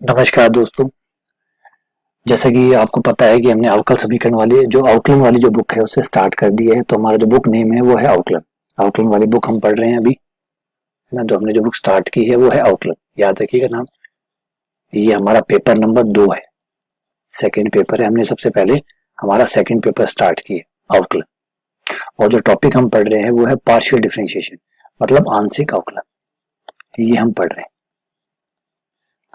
नमस्कार दोस्तों। जैसा कि आपको पता है कि हमने अवकल समीकरण वाली जो आउटलाइन वाली जो बुक है उससे स्टार्ट कर दी है। तो हमारा जो बुक नेम है वो है आउटलाइन। आउटलाइन वाली बुक हम पढ़ रहे हैं अभी, है ना। जो हमने जो बुक स्टार्ट की है वो है आउटलाइन, याद रखिएगा नाम। ये हमारा पेपर नंबर 2 है, सेकेंड पेपर है। हमने सबसे पहले हमारा सेकेंड पेपर स्टार्ट किया आउटलाइन, और जो टॉपिक हम पढ़ रहे हैं वो है पार्शियल डिफरेंशिएशन, मतलब आंशिक अवकलन। ये हम पढ़ रहे हैं।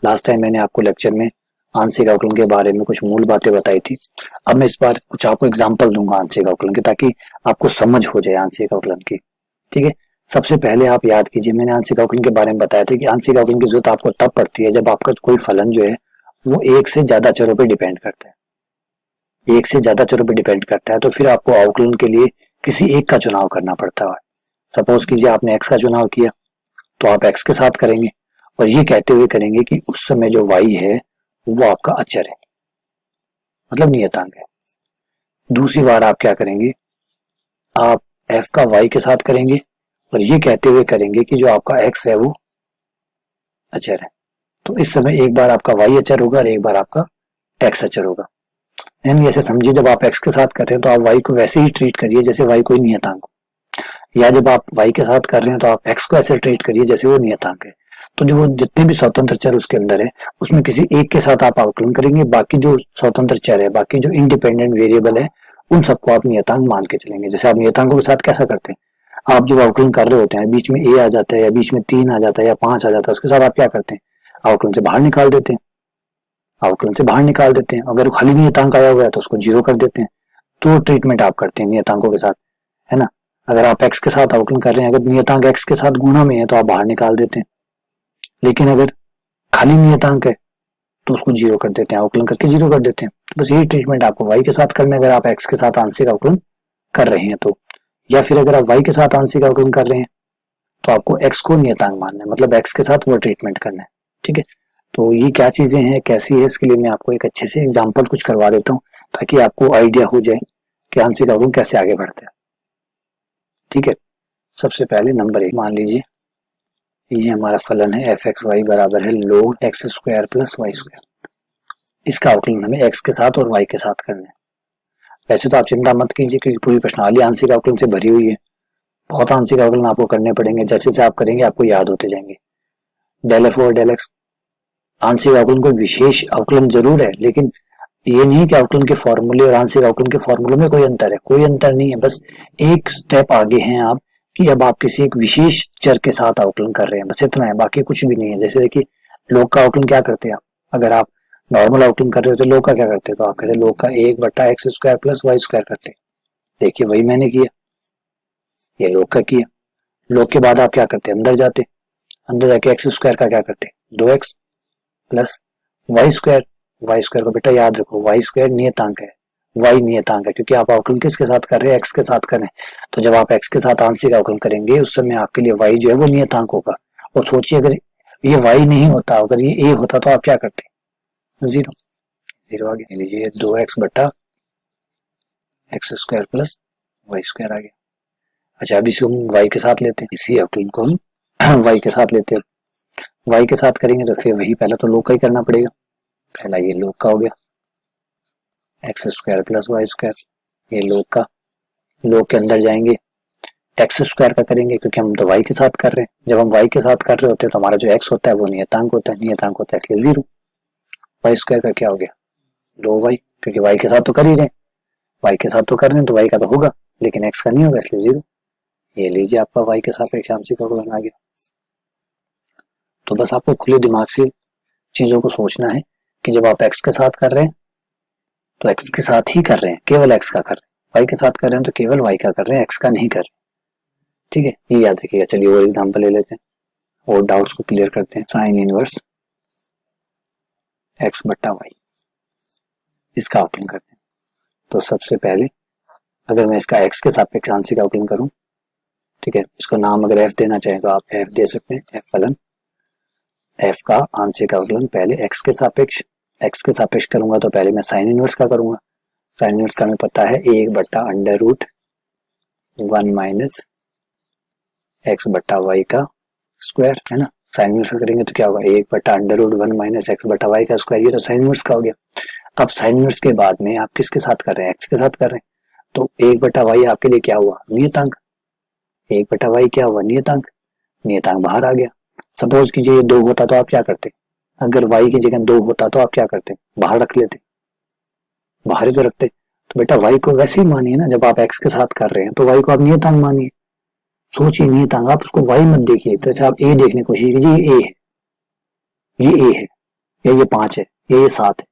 लास्ट टाइम मैंने आपको लेक्चर में आंशिक अवकलन के बारे में कुछ मूल बातें बताई थी। अब मैं इस बार कुछ आपको एग्जांपल दूंगा आंशिक अवकलन के, ताकि आपको समझ हो जाए आंशिक अवकलन की। ठीक है, सबसे पहले आप याद कीजिए, मैंने आंशिक अवकलन के बारे में बताया था कि आंशिक अवकलन की जरूरत आपको तब पड़ती है जब आपका कोई फलन जो है वो एक से ज्यादा चरों पर डिपेंड करता है। एक से ज्यादा चरों पर डिपेंड करता है तो फिर आपको अवकलन के लिए किसी एक का चुनाव करना पड़ता है। सपोज कीजिए आपने एक्स का चुनाव किया, तो आप एक्स के साथ करेंगे, और ये कहते हुए करेंगे कि उस समय जो y है वो आपका अचर है, मतलब नियतांक है। दूसरी बार आप क्या करेंगे, आप f का y के साथ करेंगे, और ये कहते हुए करेंगे कि जो आपका x है वो अचर है। तो इस समय एक बार आपका y अचर होगा और एक बार आपका x अचर होगा। यानी ऐसे समझिए, जब आप x के साथ कर रहे हैं तो आप y को वैसे ही ट्रीट करिए जैसे y कोई नियतांक हो, या जब आप y के साथ कर रहे हैं तो आप x को ऐसे ट्रीट करिए जैसे वो नियतांक है। तो जो वो जितने भी स्वतंत्र चर उसके अंदर है उसमें किसी एक के साथ आप अवकलन करेंगे, बाकी जो स्वतंत्र चर है, बाकी जो इंडिपेंडेंट वेरिएबल है, उन सबको आप नियतांक मान के चलेंगे। जैसे आप नियतांकों के साथ कैसा करते हैं, आप जब अवकलन कर रहे होते हैं बीच में a आ जाता है या बीच में 3 आ जाता है या 5 आ जाता है, उसके साथ आप क्या करते हैं, अवकलन से बाहर निकाल देते हैं। अवकलन से बाहर निकाल देते हैं। अगर खाली नियतांक आया हुआ है तो उसको 0 कर देते हैं। तो ट्रीटमेंट आप करते हैं नियतांकों के साथ, है ना। अगर आप x के साथ अवकलन कर रहे हैं, अगर नियतांक x के साथ गुणा में है तो आप बाहर निकाल देते हैं, लेकिन अगर खाली नियतांक है तो उसको 0 कर देते हैं, अवकलन करके 0 कर देते हैं। तो बस यही ट्रीटमेंट आपको y के साथ करना है अगर आप x के साथ आंशिक अवकलन कर रहे हैं तो, या फिर अगर आप y के साथ आंशिक अवकलन कर रहे हैं तो आपको x को नियतांक मानना है, मतलब x के साथ वो ट्रीटमेंट करना है। ठीक है, तो ये क्या चीजें हैं, कैसी है, इसके लिए मैं आपको एक अच्छे से एग्जाम्पल कुछ करवा देता हूँ ताकि आपको आइडिया हो जाए कि आंशिक अवकलन कैसे आगे बढ़ते हैं। ठीक है, सबसे पहले नंबर 1 मान लीजिए ये हमारा फलन है एफ एक्स वाई बराबर है log x square plus y square. इसका अवकलन हमें x के साथ और y के साथ करना है। वैसे तो आप चिंता मत कीजिए क्योंकि पूरी प्रश्नावली आंशिक अवकलन से भरी हुई है। बहुत आंशिक अवकलन आपको करने पड़ेंगे, जैसे जैसे आप करेंगे आपको याद होते जाएंगे। डेल एफ और डेल एक्स आंशिक अवकलन कोई विशेष अवकलन जरूर है, लेकिन ये नहीं कि अवकलन के फॉर्मूले और आंशिक अवकलन के फॉर्मूले में कोई अंतर है, कोई अंतर नहीं है। बस एक स्टेप आगे हैं आप कि अब आप किसी एक विशेष चर के साथ अवकलन कर रहे हैं, बस इतना है, बाकी कुछ भी नहीं है। जैसे देखिए लोग का अवकलन क्या करते हैं आप, अगर आप नॉर्मल अवकलन कर रहे हो तो लोग का क्या करते हैं, तो आप कहते हैं लोग का 1/x square plus y square करते हैं। देखिए वही मैंने किया, ये लोग का किया। लोग के बाद आप क्या करते हैं, अंदर जाते, अंदर जाके एक्स स्क्वायर का क्या करते हैं 2x plus y square. Y square को बेटा याद रखो, वाई स्क्वायर नियतांक है, वाई नियतांक है, क्योंकि आप अवकलन किसके साथ कर रहे हैं, एक्स के साथ कर रहे हैं। तो जब आप एक्स के साथ आंशिक अवकलन करेंगे उस समय आपके लिए वाई जो है वो नियतांक होगा। और सोचिए अगर ये वाई नहीं होता, अगर ये ए होता तो आप क्या करते, 0 0 आ गया। लीजिए 2x बटा x square plus y square आ गया। अच्छा अभी इसको हम वाई के साथ लेते हैं, इसी अवकलन को हम वाई के साथ लेते हैं। वाई के साथ करेंगे तो फिर वही पहला तो लोग का ही करना पड़ेगा। पहला ये लोग का हो गया x square plus y square, ये लोग का। लोग के अंदर जाएंगे एक्स स्क्वायर का करेंगे क्योंकि हम तो वाई के साथ कर रहे हैं। जब हम वाई के साथ कर रहे होते हैं तो हमारा जो एक्स होता है वो नियतांक होता है, नियतांक होता है इसलिए 0। वाई स्क्वायर का क्या हो गया 2y, क्योंकि वाई के साथ तो कर ही रहे हैं, वाई के साथ तो कर रहे हैं तो वाई का तो होगा, लेकिन एक्स का नहीं होगा इसलिए 0। ये लीजिए आपका वाई के सापेक्ष आंशिक अवकलन आ गया। तो बस आपको खुले दिमाग से चीजों को सोचना है कि जब आप एक्स के साथ कर रहे हैं तो एक्स के साथ ही कर रहे हैं, केवल एक्स का कर रहे हैं। वाई के साथ कर रहे हैं तो केवल वाई का कर रहे हैं, एक्स का नहीं कर रहे। ठीक है, ये याद रखिएगा। चलिए और एग्जांपल ले लेते हैं और डाउट्स को क्लियर करते हैं। साइन इनवर्स एक्स बट्टा वाई, इसका अवकलन करते हैं। तो सबसे पहले अगर मैं इसका एक्स के सापेक्ष आंशिक अवकलन करूं, ठीक है, इसको नाम अगर एफ देना चाहें तो आप एफ दे सकते हैं, एफ फलन। एफ का आंशिक अवकलन पहले एक्स के सापेक्ष, एक्स के सापेक्ष करूंगा तो पहले मैं साइन इनवर्स का करूंगा। साइन इनवर्स का हमें पता है 1/√1 माइनस एक्स बट्टा वाई का स्क्वायर, है ना। साइन इनवर्स करेंगे तो क्या होगा, 1/√1 माइनस एक्स बटा वाई का स्क्वायर, ये तो साइन इनवर्स का हो गया। अब साइन इनवर्स के बाद में आप किसके साथ कर रहे हैं, एक्स के साथ कर रहे हैं, तो 1/y आपके लिए क्या हुआ, नियतांक। 1/y क्या हुआ, नियतांक। नियतांक बाहर आ गया। सपोज कीजिए ये 2 होता तो आप क्या करते, अगर y की जगह 2 होता तो आप क्या करते, बाहर रख लेते, बाहर ही तो रखते। तो बेटा y को वैसे ही मानिए ना, जब आप x के साथ कर रहे हैं तो y को आप नियतांक मानिए। सोचिए नियतांक, आप उसको y मत देखिए, तो आप a देखने की कोशिश कीजिए, ये a है, ये a है, या ये 5 है, या ये 7 है।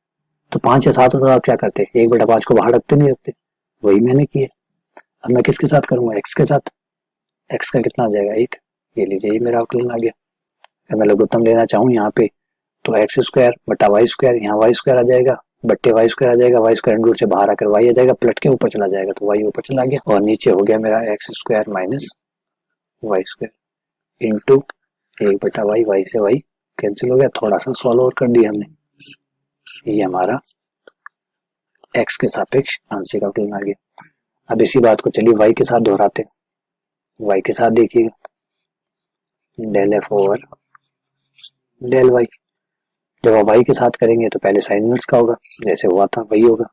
तो 5 या 7 हो तो आप क्या करते, 1/5 को बाहर रखते नहीं रखते, वही मैंने किया। अब मैं किसके साथ करूंगा, x के साथ। x का कितना आ जाएगा, 1। ये लीजिए, ये मेरा अवकलन आ गया। अगर मैं लघुत्तम लेना चाहूँ यहाँ पे तो एक्स स्क्वायर बटा वाई स्क्वायर, यहाँ वाई स्क्वायर आ जाएगा, बट्टे वाई स्क्वायर आ जाएगा, वाई स्क्वायर रूट से बाहर आकर वाई आ जाएगा, पलट के ऊपर चला जाएगा तो वाई ऊपर चला गया, और नीचे हो गया मेरा x square minus y square into 1/y, y से वाई कैंसिल हो गया, थोड़ा सा सॉल्व और कर दिया हमने। ये हमारा एक्स के सापेक्ष आंशिक अवकलन आ गया। अब इसी बात को चलिए वाई के साथ दोहराते हैं। वाई के साथ देखिएगा del f over del y. जब आप वाई के साथ करेंगे तो पहले साइन इनवर्स का होगा, जैसे हुआ था वही होगा।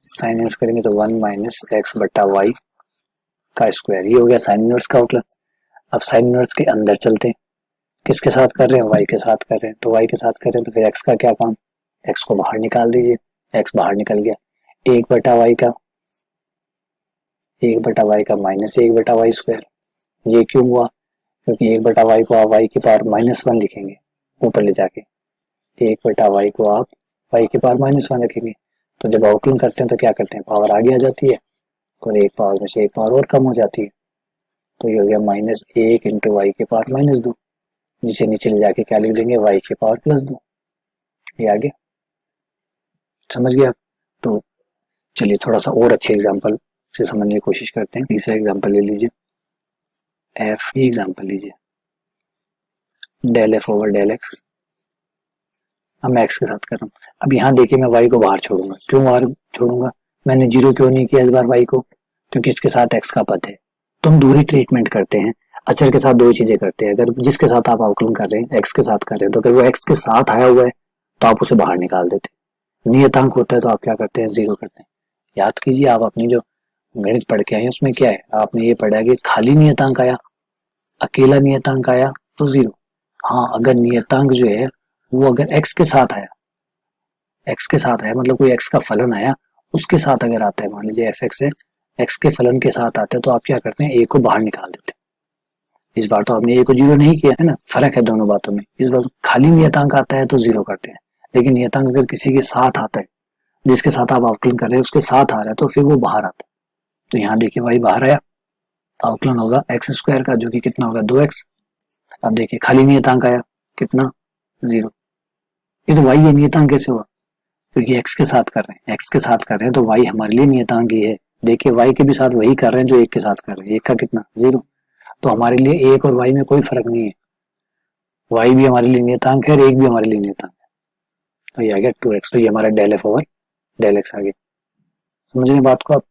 साइन इनवर्स करेंगे तो 1 माइनस एक्स बटा वाई का स्क्वायर, ये हो गया साइन इनवर्स का अवकलन। अब साइन इनवर्स के अंदर चलते हैं, किसके साथ कर रहे हैं, वाई के साथ कर रहे हैं, तो वाई के साथ कर रहे हैं तो फिर एक्स का क्या काम, एक्स को बाहर निकाल दीजिए, एक्स बाहर निकल गया। 1/y का, 1/y का माइनस 1/y स्क्वायर, ये क्यों हुआ, क्योंकि 1/y को आप वाई की पावर -1 लिखेंगे ऊपर ले जाके, 1/y को आप y की पावर -1 रखेंगे। तो जब अवकलन करते हैं तो क्या करते हैं, पावर आगे आ जाती है और एक पावर में से एक पावर और कम हो जाती है, तो ये हो गया -1 इंटू वाई की पावर -2, जिसे नीचे ले जाके क्या लिख देंगे, y की पावर +2। ये आ गया, समझ गया आप। तो चलिए थोड़ा सा और अच्छे एग्जाम्पल से समझने की कोशिश करते हैं। तीसरा एग्जाम्पल ले लीजिए, एफ ही एग्जाम्पल लीजिए, del f over del x. अब मैं एक्स के साथ कर रहा हूँ। अब यहाँ देखिए मैं वाई को बाहर छोड़ूंगा, क्यों बाहर छोड़ूंगा, मैंने जीरो क्यों नहीं किया इस बार वाई को, क्योंकि इसके साथ एक्स का पद है। तो हम दूरी ट्रीटमेंट करते हैं, अचर के साथ दो चीजें करते हैं। अगर जिसके साथ आप अवकलन कर रहे हैं एक्स के साथ कर रहे हैं, तो अगर वो एक्स के साथ आया हुआ है तो आप उसे बाहर निकाल देते हैं। नियतांक होता है तो आप क्या करते हैं, जीरो करते हैं। याद कीजिए आप अपनी जो गणित पढ़ के आए उसमें क्या है, आपने ये पढ़ा है कि खाली नियतांक आया, अकेला नियतांक आया तो जीरो। हाँ, अगर नियतांक जो है वो अगर एक्स के साथ आया, एक्स के साथ आया मतलब कोई एक्स का फलन आया उसके साथ अगर आता है, मान लीजिए एफ एक्स है, एक्स के फलन के साथ आता है, तो आप क्या करते हैं, ए को बाहर निकाल देते हैं। इस बार तो आपने ए को जीरो नहीं किया है ना, फर्क है दोनों बातों में। इस बार खाली नियतांक आता है तो जीरो करते हैं, लेकिन नियतांक अगर किसी के साथ आता है, जिसके साथ आप अवकलन कर रहे हैं उसके साथ आ रहा है, तो फिर वो बाहर आता है। तो यहाँ देखिए वाई बाहर आया, अवकलन होगा एक्स स्क्वायर का, जो कि कितना होगा 2x। अब देखिए खाली नियतांक आया कितना, जीरो। ये तो वाई है, नियतांक कैसे हुआ, क्योंकि एक्स के साथ कर रहे हैं, एक्स के साथ कर रहे हैं तो वाई हमारे लिए नियतांक ही है। देखिए वाई के भी साथ वही कर रहे हैं जो एक के साथ कर रहे हैं, एक का कितना, जीरो। तो हमारे लिए एक और वाई में कोई फर्क नहीं है, वाई भी हमारे लिए नियतांक है और एक भी हमारे लिए नियतांक है। तो ये आ गया 2x, तो ये हमारा del f over del x आ गया। समझ रहे बात को आप।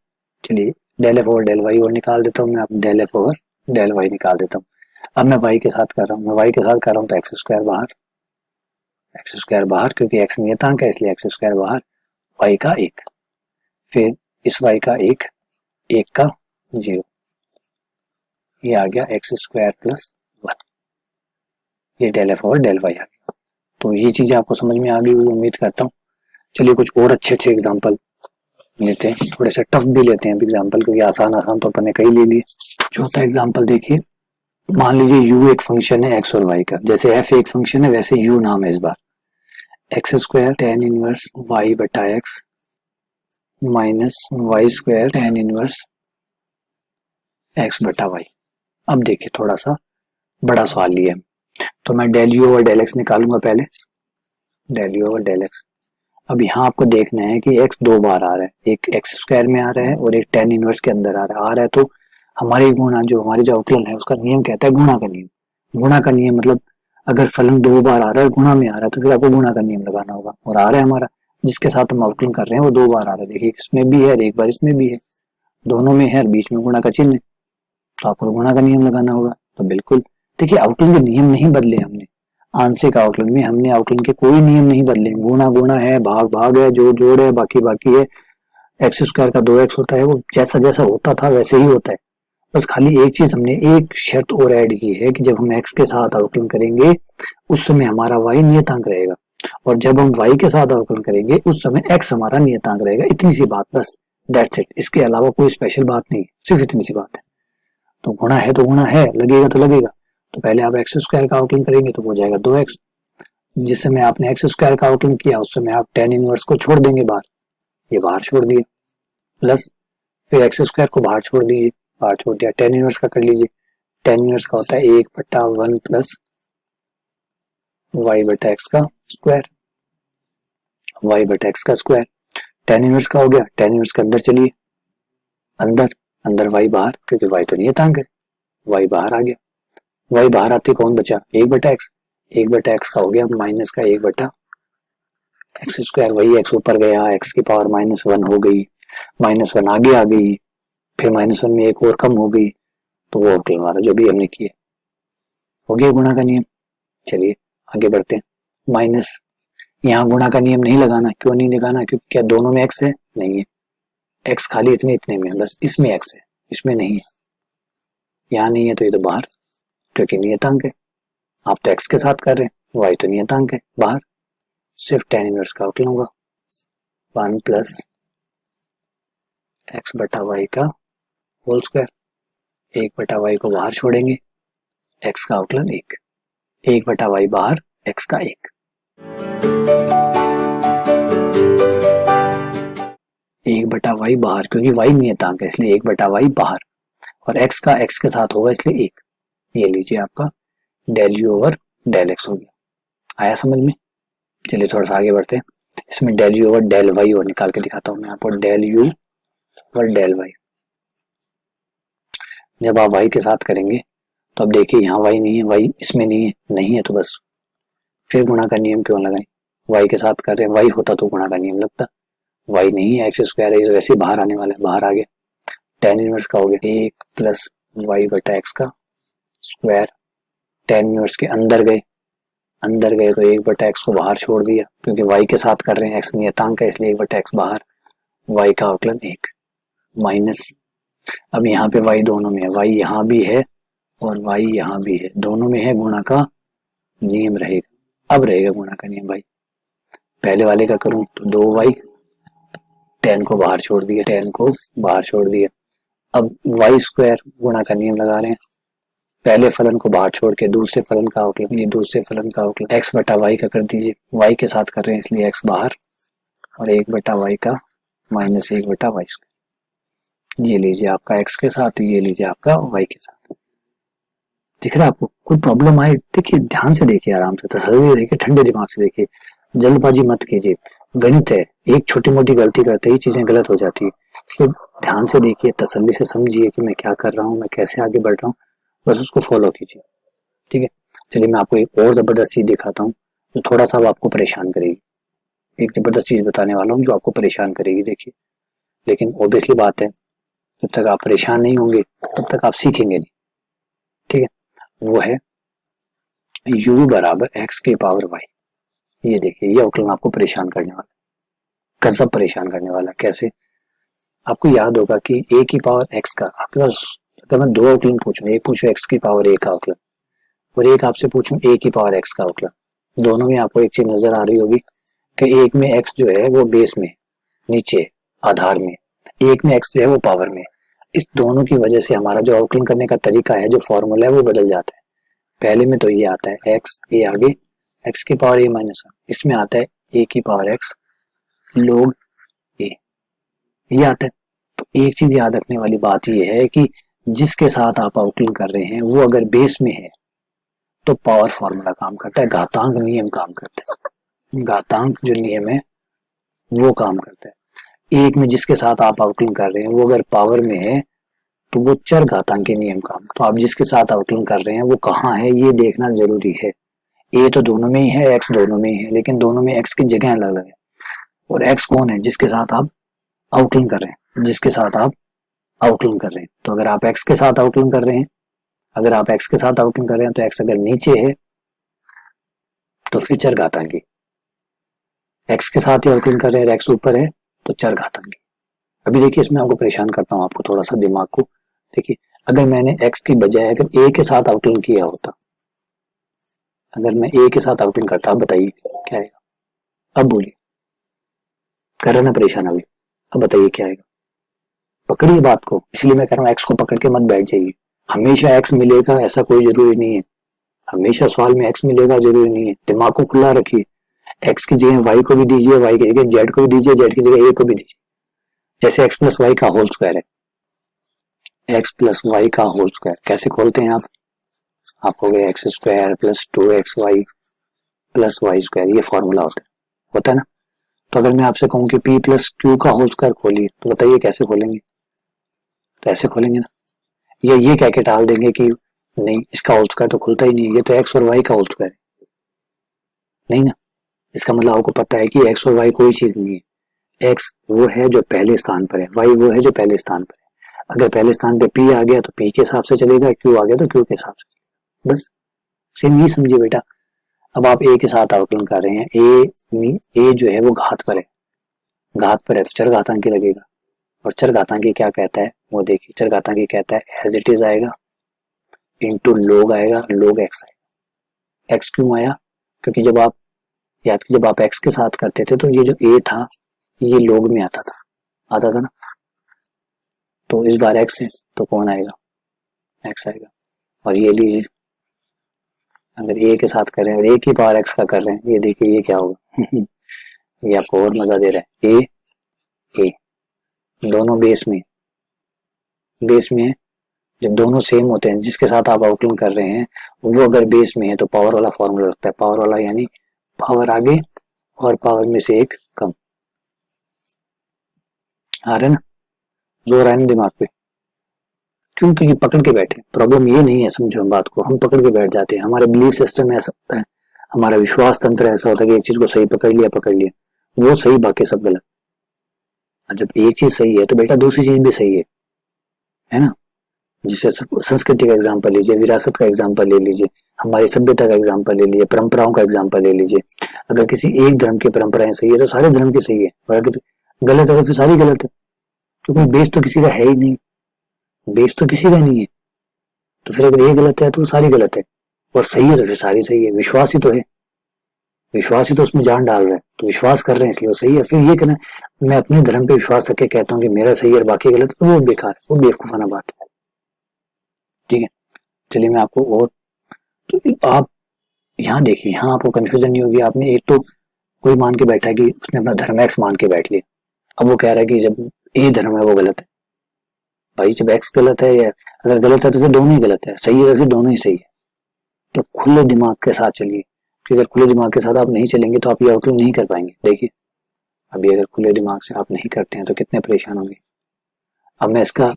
चलिए del f over del y और निकाल देता हूँ मैं, अब del f over del y निकाल देता हूँ। अब मैं वाई के साथ कर रहा हूँ, मैं वाई के साथ कर रहा हूँ तो एक्स स्क्वायर बाहर, एक्स स्क्वायर बाहर, क्योंकि एक्स नियतांक है इसलिए एक्स स्क्वायर बाहर, वाई का 1, फिर इस वाई का 1, 1 का 0, ये आ गया एक्स स्क्वायर प्लस 1। ये del f over del y आ गया। तो ये चीजें आपको समझ में आ गई हुई उम्मीद करता हूँ। चलिए कुछ और अच्छे अच्छे एग्जाम्पल लेते हैं, थोड़े से टफ भी लेते हैं एग्जाम्पल, क्योंकि आसान आसान तो अपने कई ले लिए। चौथा एग्जाम्पल देखिए, मान लीजिए u एक फंक्शन है x और y का, जैसे f एक फंक्शन है वैसे u नाम है इस बार, x square tan inverse y बटा x minus y square tan inverse x बटा y। अब देखिए थोड़ा सा बड़ा सवाल लिया है, तो मैं del u over del x निकालूंगा पहले, del u over del x। अब यहाँ आपको देखना है कि x दो बार आ रहा है, एक एक्स स्क्वायर में आ रहा है और एक टेन इनवर्स के अंदर आ रहा है। तो हमारे गुणा जो हमारे जो अवकलन है उसका नियम कहता है गुणा का नियम। गुणा का नियम मतलब अगर फलन दो बार आ रहा है गुणा में आ रहा है तो फिर आपको गुणा का नियम लगाना होगा, और आ रहा है हमारा जिसके साथ हम अवकलन कर रहे हैं वो दो बार आ रहा है। देखिए इसमें भी है और एक बार इसमें भी है, दोनों में है और बीच में गुणा का चिन्ह है, तो आपको गुणा का नियम लगाना होगा। तो बिल्कुल देखिए आउटलाइन के नियम नहीं बदले हमने, आंशिक आउटलाइन में हमने आउटलाइन के कोई नियम नहीं बदले। गुणा गुणा है, भाग भाग है, जोड़ जोड़ है, बाकी बाकी है। एक्स स्क्वायर का 2x होता है, वो जैसा जैसा होता था वैसे ही होता है। बस खाली एक चीज हमने एक शर्त और ऐड की है कि जब हम x के साथ आउटलाइन करेंगे उस समय हमारा y नियतांक रहेगा, और जब हम y के साथ आउटलाइन करेंगे उस समय x हमारा नियतांक रहेगा। इतनी सी बात, बस दैट्स इट। इसके अलावा कोई स्पेशल बात नहीं, सिर्फ इतनी सी बात है। तो गुणा है तो गुणा है, लगेगा तो लगेगा। तो पहले आप एक्स स्क्वायर का आउटलाइन करेंगे तो हो जाएगा 2x। जिस समय आपने एक्स स्क्वायर का आउटलाइन किया उस समय आप tan इनवर्स को छोड़ देंगे बाहर, ये बाहर छोड़ दिए, प्लस फिर एक्स स्क्वायर को बाहर छोड़ दीजिए, बाहर छोड़ दिया, tan इनवर्स का कर लीजिए। tan इनवर्स का होता है 1/1 प्लस y/x का स्क्वायर, y/x का स्क्वायर। tan इनवर्स का हो गया, tan इनवर्स के अंदर चलिए, अंदर अंदर y बाहर, क्योंकि y तो नियतांक है, y बाहर आ गया। y बाहर आते कौन बचा, 1/x, 1/x का हो गया माइनस का 1/x स्क्वायर, वही x ऊपर गया, x की पावर -1 हो गई, -1 आगे आ गई, फिर -1 में एक और कम हो गई, तो वो अवकलन वाला जो भी हमने किया हो गया गुणा का नियम। चलिए आगे बढ़ते हैं। माइनस, यहाँ गुणा का नियम नहीं लगाना, क्यों नहीं लगाना, क्योंकि क्या दोनों में x है, नहीं है, x खाली इतने इतने में, बस इसमें x है, इसमें नहीं है, यहाँ नहीं है तो ये तो बाहर, क्योंकि नियतांक है। आप तो x के साथ कर रहे हैं, y तो नियतांक है बाहर, सिर्फ tan इनवर्स का अवकलन होगा 1 प्लस x/y का होल स्क्वायर। 1/y को बाहर छोड़ेंगे, x का अवकलन 1, 1/y बाहर, x का 1। 1/y बाहर, क्योंकि y नियतांक है इसलिए 1/y बाहर, और x का x के साथ होगा इसलिए 1। ये लीजिए आपका del u over del x हो गया। आया समझ में? चलिए थोड़ा सा आगे बढ़ते हैं। इसमें del u over del y और निकाल के दिखाता हूँ मैं आपको। Del u over del y, जब आप y के साथ करेंगे तो अब देखिए यहाँ y नहीं है, y इसमें नहीं है, नहीं है तो बस फिर गुणा का नियम क्यों लगाएं, y के साथ कर रहे हैं, y होता तो गुणा का नियम लगता, y नहीं है, एक्स स्क्वायर है, वैसे ही बाहर आने वाला है, बाहर आ गया। tan इनवर्स का हो गया 1 प्लस y/x का स्क्वायर। tan इनवर्स के अंदर गए तो 1/x को बाहर छोड़ दिया, क्योंकि y के साथ कर रहे हैं, x नियतांक है इसलिए 1/x बाहर, y का अवकलन 1 माइनस, अब यहाँ पे y दोनों में है, y यहाँ भी है और y यहाँ भी है, दोनों में है, गुणा का नियम रहेगा। अब रहेगा गुणा का नियम भाई, पहले वाले का करूं तो 2y, tan को बाहर छोड़ दिया, tan को बाहर छोड़ दिया। अब y स्क्वायर गुणा का नियम लगा रहे हैं, पहले फलन को बाहर छोड़ के दूसरे फलन का अवकलन, ये दूसरे फलन का अवकलन x/y का कर दीजिए, y के साथ कर रहे हैं इसलिए x बाहर, और 1/y का माइनस 1/y स्क्वायर। ये लीजिए आपका x के साथ, ये लीजिए आपका y के साथ। दिख रहा है आपको? कोई प्रॉब्लम आए देखिए, ध्यान से देखिए, आराम से, तसल्ली देखिए, ठंडे दिमाग से देखिए, जल्दबाजी मत कीजिए। गणित है, एक छोटी मोटी गलती करते ही चीजें गलत हो जाती है, इसलिए ध्यान से देखिए, तसल्ली से समझिए कि मैं क्या कर रहा हूँ, मैं कैसे आगे बढ़ रहा हूँ, बस उसको फॉलो कीजिए। ठीक है, चलिए मैं आपको एक और जबरदस्त चीज दिखाता हूँ जो थोड़ा सा आपको परेशान करेगी। एक जबरदस्त चीज बताने वाला हूँ जो आपको परेशान करेगी, देखिए। लेकिन ऑब्वियसली बात है, जब तक आप परेशान नहीं होंगे तब तक आप सीखेंगे नहीं। ठीक है, वो है u बराबर x की पावर y। ये देखिए, ये अवकलन आपको परेशान करने वाला, गजब परेशान करने वाला। कैसे? आपको याद होगा कि a की पावर x का, आपके पास अगर मैं दो अवकलन पूछूं, एक पूछूं x की पावर a का अवकलन और एक आपसे पूछूं a की पावर x का अवकलन, दोनों में आपको एक चीज नजर आ रही होगी कि एक में x जो है वो बेस में, नीचे आधार में, एक में x जो है वो पावर में। इस दोनों की वजह से हमारा जो अवकलन करने का तरीका है, जो फॉर्मूला है, वो बदल जाता है। पहले में तो ये आता है x a आगे, x की पावर a माइनस 1, इसमें आता है a की पावर x log a, ये आता है। तो एक चीज याद रखने वाली बात ये है कि जिसके साथ आप अवकलन कर रहे हैं वो अगर बेस में है तो पावर फॉर्मूला काम करता है, घातांक नियम काम करता है, घातांक जो नियम है वो काम करता है। एक में जिसके साथ आप अवकलन कर रहे हैं वो अगर पावर में है तो वो चर घातांक के नियम काम, तो आप जिसके साथ अवकलन कर रहे हैं वो कहाँ है ये देखना जरूरी है। ए तो दोनों में ही है, एक्स दोनों में ही है, लेकिन दोनों में एक्स की जगह अलग अलग है। और एक्स कौन है? जिसके साथ आप अवकलन कर रहे हैं, जिसके साथ आप अवकलन कर रहे हैं। तो अगर आप एक्स के साथ अवकलन कर रहे हैं अगर आप x के साथ अवकलन कर रहे हैं तो x अगर नीचे है तो फिर चरघातांकी, x के साथ ही अवकलन कर रहे हैं, x ऊपर है तो चरघातांकी। अभी देखिए इसमें आपको परेशान करता हूँ, आपको थोड़ा सा दिमाग को देखिए, अगर मैंने x की बजाय अगर a के साथ अवकलन किया होता, अगर मैं a के साथ अवकलन करता, अब बताइए क्या आएगा? अब बोलिए, कर रहे ना परेशान अभी, अब बताइए क्या आएगा? पकड़िए बात को, इसलिए मैं कह रहा हूँ x को पकड़ के मत बैठ जाइए। हमेशा x मिलेगा ऐसा कोई जरूरी नहीं है, हमेशा सवाल में x मिलेगा जरूरी नहीं है। दिमाग को खुला रखिए, x की जगह y को भी दीजिए, y की जगह z को भी दीजिए, z की जगह a को भी दीजिए। जैसे x प्लस वाई का होल स्क्वायर है, x प्लस वाई का होल स्क्वायर कैसे खोलते हैं आप हो गए x square plus 2xy plus y square, ये फॉर्मूला होता है ना। तो अगर मैं आपसे कहूँ कि p प्लस क्यू का होल स्क्वायर खोलिए तो बताइए कैसे खोलेंगे? तो ऐसे खोलेंगे ना, या ये कह के टाल देंगे कि नहीं इसका होल स्क्वायर तो खुलता ही नहीं, ये तो x और y का होल स्क्वायर है, नहीं ना। इसका मतलब आपको पता है कि x और y कोई चीज नहीं है, x वो है जो पहले स्थान पर है, y वो है जो पहले स्थान पर है। अगर पहले स्थान पे p आ गया तो p के हिसाब से चलेगा, q आ गया तो q के हिसाब से, बस सेम ये समझिए बेटा। अब आप a के साथ अवकलन कर रहे हैं, a जो है वो घात पर है, घात पर है तो चरघातांकी लगेगा, और चरघातांकी क्या कहता है वो देखिए, चरघातांकी कहता है एज इट इज आएगा इंटू लोग आएगा, लोग x आएगा। x क्यों आया? क्योंकि जब आप याद कीजिए, जब आप x के साथ करते थे तो ये जो a था ये लोग में आता था ना, तो इस बार x है तो कौन आएगा? x आएगा। और ये लीजिए अगर a के साथ कर रहे हैं और a की पावर x का कर रहे हैं, ये देखिए ये क्या होगा ये आपको और मजा दे रहा है, a दोनों बेस में है, जब दोनों सेम होते हैं जिसके साथ आप अवकलन कर रहे हैं वो अगर बेस में है तो पावर वाला फॉर्मूला लगता है, पावर वाला यानी पावर आगे और पावर में से एक कम। आ रहा है ना, जोर आए ना दिमाग पे? क्योंकि पकड़ के बैठे, प्रॉब्लम ये नहीं है, समझो बात को, हम पकड़ के बैठ जाते हैं, हमारे बिलीफ सिस्टम ऐसा होता है, हमारा विश्वास तंत्र ऐसा होता है कि एक चीज को सही पकड़ लिया वो सही, बाकी सब गलत। जब एक चीज सही है तो बेटा दूसरी चीज भी सही है ना। जिसे संस्कृति का एग्जाम्पल लीजिए, विरासत का एग्जाम्पल ले लीजिए, हमारी सभ्यता का एग्जाम्पल ले लीजिए, परंपराओं का एग्जाम्पल ले लीजिए। अगर किसी एक धर्म की परंपराएं सही है तो सारे धर्म की सही है, और अगर गलत है तो फिर सारी गलत है, क्योंकि बेस तो किसी का है ही नहीं, बेस तो किसी का नहीं है। तो फिर अगर ये गलत है तो सारी गलत है, और सही है तो फिर सारी सही है। विश्वास ही तो है, विश्वास ही तो उसमें जान डाल रहा है, तो विश्वास कर रहे हैं इसलिए वो सही है। फिर ये कहना मैं अपने धर्म पे विश्वास रख के कहता हूँ कि मेरा सही है और बाकी गलत, तो वो बेकार है, वो बेवकूफाना बात है। ठीक है, चलिए मैं आपको और, तो आप यहाँ देखिए, यहाँ आपको कंफ्यूजन नहीं होगी। आपने एक तो कोई मान के बैठा है कि उसने अपना धर्म एक्स मान के बैठ लिया, अब वो कह रहा है कि जब ए धर्म है वो गलत है। भाई जब एक्स गलत है, या अगर गलत है तो फिर दोनों ही गलत है, सही है तो फिर दोनों ही सही है। तो खुले दिमाग के साथ चलिए, क्योंकि अगर खुले दिमाग के साथ आप नहीं चलेंगे तो आप ये अवकलन नहीं कर पाएंगे। देखिए अभी अगर खुले दिमाग से आप नहीं करते हैं तो कितने परेशान होंगे। अब मैं इसका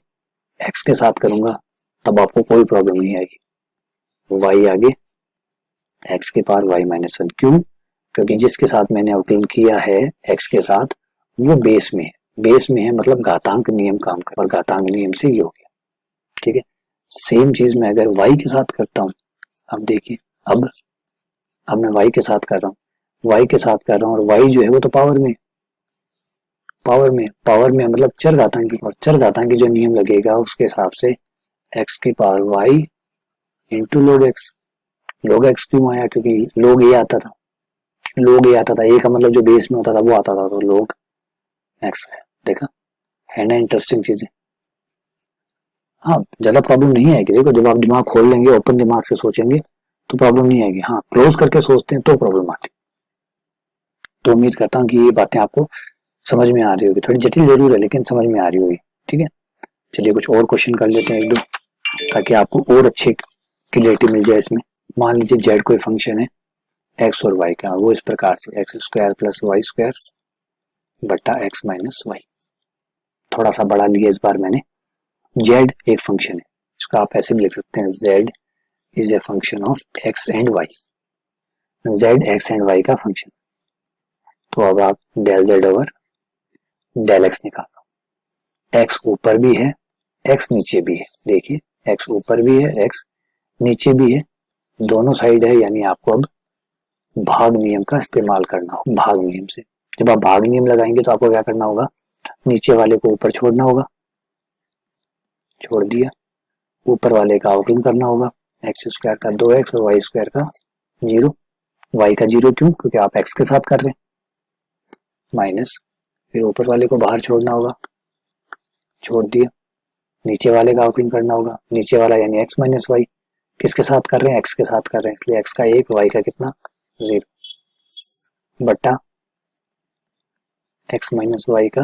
एक्स के साथ करूंगा तब आपको कोई प्रॉब्लम नहीं आएगी, वाई आगे एक्स के पावर वाई माइनस वन, क्यों? क्योंकि जिसके साथ मैंने अवकलन किया है एक्स के साथ वो बेस में है, बेस में है मतलब घातांक नियम काम कर, और घातांक नियम से ये हो गया। ठीक है, सेम चीज मैं अगर वाई के साथ करता हूँ, अब देखिए अब मैं वाई के साथ कर रहा हूँ, वाई के साथ कर रहा हूँ, और वाई जो है वो तो पावर में मतलब चर घातांकी, और चर घातांकी जो नियम लगेगा उसके हिसाब से एक्स की power y into log x. Log x क्यों आया? क्योंकि लोग ये आता था, ए का मतलब जो बेस में होता था वो आता था, तो लोग एक्स है। देखा है ना इंटरेस्टिंग चीजें। हाँ ज्यादा प्रॉब्लम नहीं आएगी, देखो जब आप दिमाग खोल लेंगे, ओपन दिमाग से सोचेंगे तो प्रॉब्लम नहीं आएगी। हाँ क्लोज करके सोचते हैं तो प्रॉब्लम आती। तो उम्मीद करता हूँ कि ये बातें आपको समझ में आ रही होगी, थोड़ी जटिल जरूर है लेकिन समझ में आ रही होगी। ठीक है, चलिए कुछ और क्वेश्चन कर लेते हैं एक दो, ताकि आपको और अच्छी क्लियरिटी मिल जाए इसमें। मान लीजिए जेड कोई फंक्शन है एक्स और वाई का, वो इस प्रकार से x square plus y square बटा एक्स माइनस वाई। थोड़ा सा बड़ा लिया इस बार मैंने। जेड एक फंक्शन है, इसका आप ऐसे भी लिख सकते हैं, z is a function of x and y, z x and y का फंक्शन। तो अब आप del z over del x निकालो। एक्स ऊपर भी है, एक्स नीचे भी है, देखिए एक्स ऊपर भी है, एक्स नीचे भी है, दोनों साइड है, यानी आपको अब भाग नियम का इस्तेमाल करना होगा। भाग नियम से जब आप भाग नियम लगाएंगे तो आपको क्या करना होगा, नीचे वाले को ऊपर छोड़ना होगा, छोड़ दिया, ऊपर वाले का अवकलन करना होगा, एक्स स्क्वायर का 2x और वाई स्क्वायर का 0। वाई का 0 क्यों, क्योंकि आप एक्स के साथ कर रहे हैं, माइनस, फिर ऊपर वाले को बाहर छोड़ना होगा, छोड़ दिया, नीचे वाले का अवकलन करना होगा, नीचे वाला यानी एक्स माइनस वाई, किसके साथ कर रहे हैं, एक्स के साथ कर रहे हैं, इसलिए एक्स का 1, वाई का कितना 0, बट्टा एक्स माइनस वाई का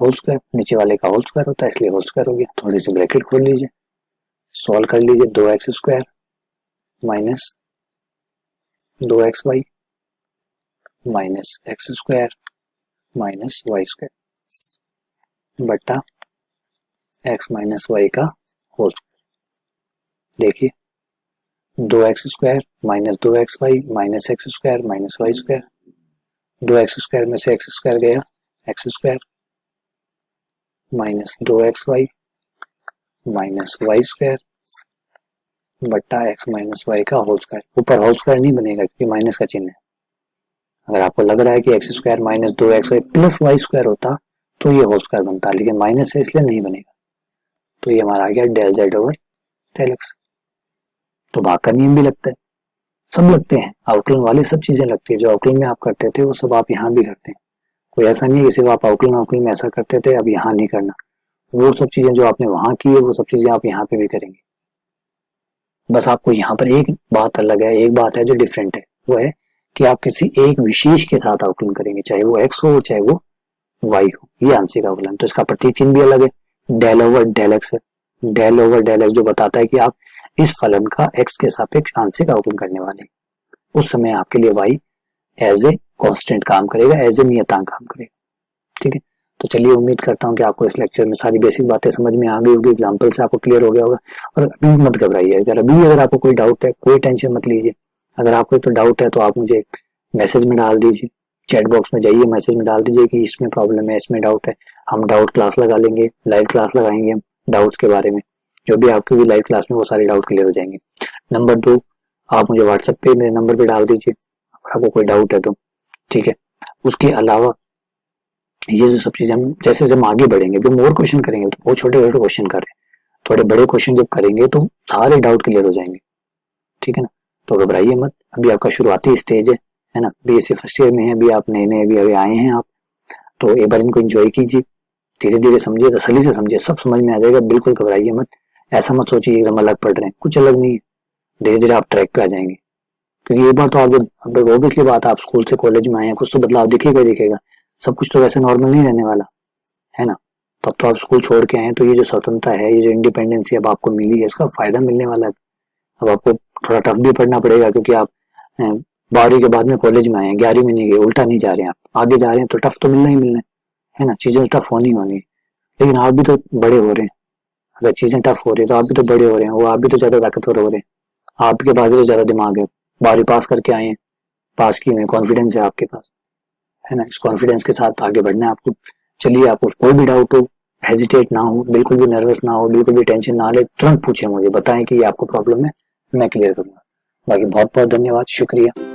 होल स्क्वायर, नीचे वाले का होल स्क्वायर होता है इसलिए होल स्क्वायर हो गया। थोड़ी सी ब्रैकेट खोल लीजिए, सॉल्व कर लीजिए, 2x square minus 2x y minus x square minus y square बट्टा एक्स माइनस वाई का होल स्क्वायर। देखिए 2x square minus 2x y minus x square minus y square, 2x square में से x square गया, x square minus 2x y minus y square बट्टा x minus y का whole square. ऊपर whole square नहीं बनेगा क्योंकि माइनस का चिन्ह है। अगर आपको लग रहा है कि x square minus 2x y plus y square होता तो ये होल स्क्वायर बनता, लेकिन माइनस है इसलिए नहीं बनेगा। तो ये हमारा आ गया del z over del x. तो भाग का नियम भी लगता है, सब लगते हैं, अवकलन वाली सब चीजें लगती है। जो अवकलन में आप करते थे वो सब आप यहाँ भी करते हैं। कोई ऐसा नहीं है कि सिर्फ आप अवकलन में ऐसा करते थे अब यहाँ नहीं करना। वो सब चीजें जो आपने वहां की है वो सब चीजें आप यहाँ पे भी करेंगे। बस आपको यहाँ पर एक बात अलग है, एक बात है जो डिफरेंट है, वो है कि आप किसी एक विशेष के साथ अवकलन करेंगे, चाहे वो एक्स हो चाहे वो वाई हो, ये आंशिक अवकलन। तो इसका प्रतीक चिन्ह भी अलग है, डेल ओवर डेल एक्स है। डेल ओवर डेल एक्स जो बताता है कि आप इस फलन का एक्स के सापेक्ष आंशिक अवकलन करने वाले, उस समय आपके लिए वाई एज ए कांस्टेंट काम करेगा, एज ए नियतांक काम करेगा। ठीक है, तो चलिए उम्मीद करता हूँ कि आपको इस लेक्चर में सारी बेसिक बातें समझ में आ गई होगी, एग्जांपल से आपको क्लियर हो गया होगा। और अभी मत घबराइए, अगर आपको कोई डाउट है कोई टेंशन मत लीजिए। अगर आपको तो डाउट है तो आप मुझे मैसेज में डाल दीजिए, चैट बॉक्स में जाइए, मैसेज में डाल दीजिए कि इसमें प्रॉब्लम है, इसमें डाउट है। हम डाउट क्लास लगा लेंगे, लाइव क्लास लगाएंगे हम डाउट्स के बारे में, जो भी आपकी हुई लाइव क्लास में वो सारे डाउट क्लियर हो जाएंगे। नंबर 2, आप मुझे व्हाट्सएप पे मेरे नंबर पे डाल दीजिए अगर आपको कोई डाउट है तो। ठीक है, उसके अलावा ये जो सब चीजें हम जैसे हम आगे बढ़ेंगे, जो मोर क्वेश्चन करेंगे, तो वो छोटे छोटे क्वेश्चन कर रहे हैं, थोड़े बड़े क्वेश्चन जब करेंगे तो सारे डाउट क्लियर हो जाएंगे। ठीक है ना, तो घबराइए मत, अभी आपका शुरुआती स्टेज है ना, बीएससी फर्स्ट ईयर में है, अभी आप नए अभी आए हैं आप, तो एक बार इनको एंजॉय कीजिए, धीरे धीरे समझिए, तसल्ली से समझिए, सब समझ में आ जाएगा। बिल्कुल घबराइए मत, ऐसा मत सोचिए एकदम अलग पढ़ रहे हैं, कुछ अलग नहीं है, धीरे धीरे आप ट्रैक पे आ जाएंगे। क्योंकि एक बार तो आगे ऑब्वियसली बात, आप स्कूल से कॉलेज में आए हैं, कुछ तो बदलाव दिखेगा, सब कुछ तो वैसे नॉर्मल नहीं रहने वाला है ना। तब तो आप स्कूल छोड़ के आए, तो ये जो स्वतंत्रता है, ये जो इंडिपेंडेंसी अब आपको मिली है, इसका फायदा मिलने वाला है। अब आपको थोड़ा टफ भी पढ़ना पड़ेगा क्योंकि आप 12वीं के बाद में कॉलेज में आए हैं, 11वीं में नहीं गए, उल्टा नहीं जा रहे हैं, आप आगे जा रहे हैं, तो टफ तो मिलना ही मिलना है ना, चीजें टफ होनी है। लेकिन आप भी तो बड़े हो रहे हैं, अगर चीजें टफ हो रही है तो आप भी तो बड़े हो रहे हैं, वो आप भी तो ज्यादा ताकतवर हो रहे हैं, आपके पास भी तो ज्यादा दिमाग है, 12वीं पास करके आए हैं, पास किए हुए, कॉन्फिडेंस है आपके पास, है ना। इस कॉन्फिडेंस के साथ आगे बढ़ना है आपको। चलिए, आपको कोई भी डाउट हो, हेजिटेट ना हो, बिल्कुल भी नर्वस ना हो, बिल्कुल भी टेंशन ना ले, तुरंत पूछे मुझे, बताएं कि ये आपको प्रॉब्लम है, मैं क्लियर करूंगा। बाकी बहुत बहुत धन्यवाद, शुक्रिया।